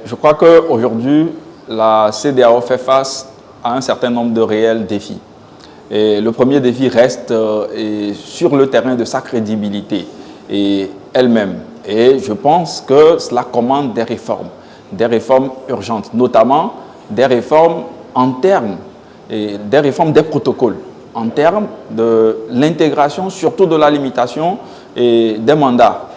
Je crois qu'aujourd'hui, la CEDEAO fait face à un certain nombre de réels défis. Et le premier défi reste sur le terrain de sa crédibilité et elle-même. Et je pense que cela commande des réformes urgentes, notamment des réformes en termes, des réformes des protocoles, en termes de l'intégration, surtout de la limitation des mandats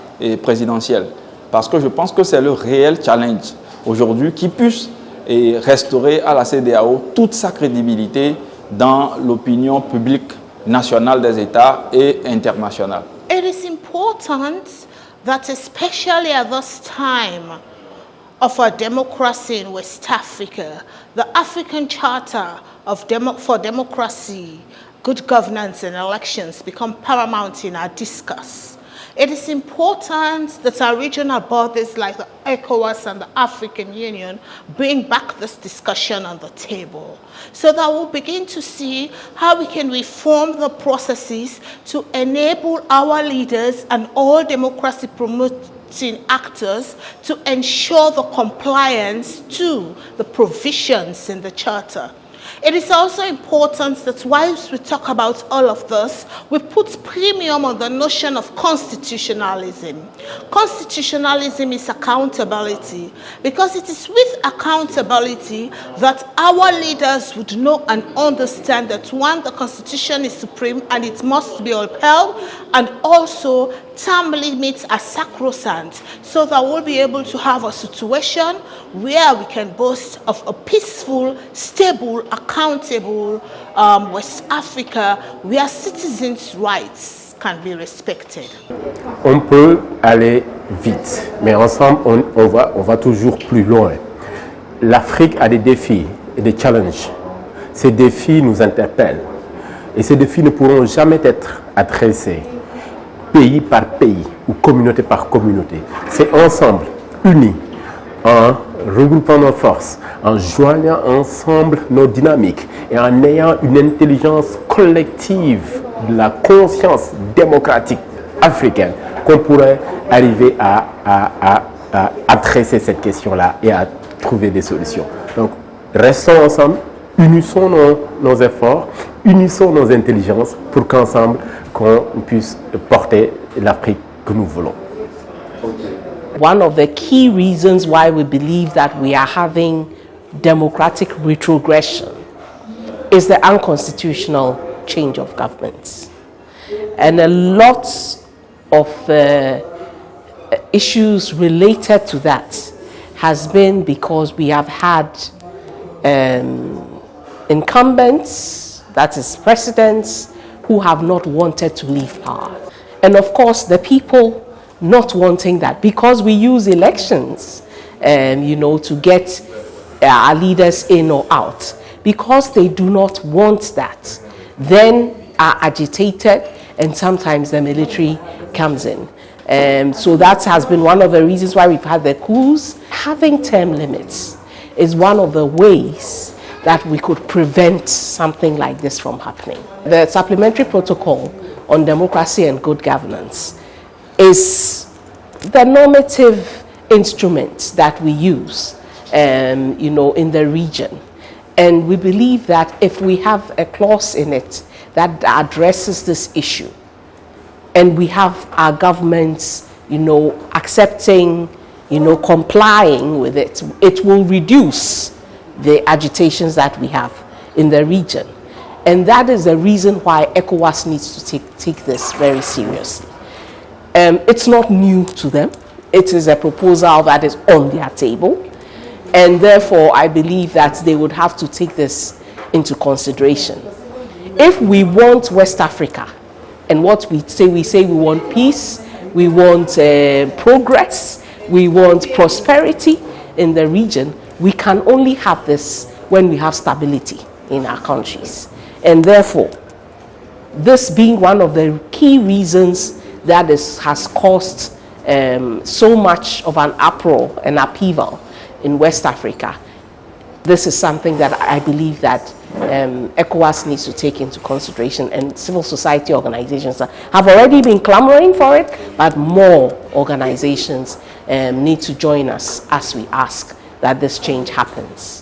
présidentiels. Parce que je pense que c'est le réel challenge aujourd'hui qui puisse restaurer à la CEDEAO toute sa crédibilité dans l'opinion publique nationale des États et internationale. It is important that especially at this time of our democracy in West Africa, the African Charter for Democracy, Good Governance and Elections become paramount in our discourse. It is important that our regional bodies like the ECOWAS and the African Union bring back this discussion on the table so that we'll begin to see how we can reform the processes to enable our leaders and all democracy promoting actors to ensure the compliance to the provisions in the Charter. It is also important that whilst we talk about all of this, we put premium on the notion of constitutionalism. Constitutionalism is accountability, because it is with accountability that our leaders would know and understand that, one, the Constitution is supreme and it must be upheld, and also term limits are sacrosanct, so that we'll be able to have a situation where we can boast of a peaceful, stable, accountable West Africa where citizens' rights can be respected. On peut aller vite, mais ensemble on va toujours plus loin. L'Afrique a des défis et des challenges. Ces défis nous interpellent et ces défis ne pourront jamais être adressés pays par pays ou communauté par communauté. C'est ensemble, unis, en regroupant nos forces, en joignant ensemble nos dynamiques et en ayant une intelligence collective de la conscience démocratique africaine qu'on pourrait arriver à adresser cette question-là et à trouver des solutions. Donc, restons ensemble, unissons nos efforts, unissons nos intelligences pour qu'ensemble, qu'on puisse porter l'Afrique que nous voulons. One of the key reasons why we believe that we are having democratic retrogression is the unconstitutional change of governments. And a lot of issues related to that has been because we have had incumbents, that is presidents, who have not wanted to leave power. And of course, the people not wanting that, because we use elections, to get our leaders in or out, because they do not want that, then are agitated, and sometimes the military comes in. So that has been one of the reasons why we've had the coups. Having term limits is one of the ways that we could prevent something like this from happening. The supplementary protocol on democracy and good governance is the normative instrument that we use, in the region. And we believe that if we have a clause in it that addresses this issue, and we have our governments, accepting, complying with it, it will reduce the agitations that we have in the region. And that is the reason why ECOWAS needs to take this very seriously. It's not new to them. It is a proposal that is on their table. And therefore, I believe that they would have to take this into consideration. If we want West Africa, and what we say we want peace, we want progress, we want prosperity in the region, we can only have this when we have stability in our countries. And therefore, this being one of the key reasons that has caused so much of an uproar and upheaval in West Africa, this is something that I believe that ECOWAS needs to take into consideration, and civil society organizations have already been clamoring for it, but more organizations need to join us as we ask that this change happens.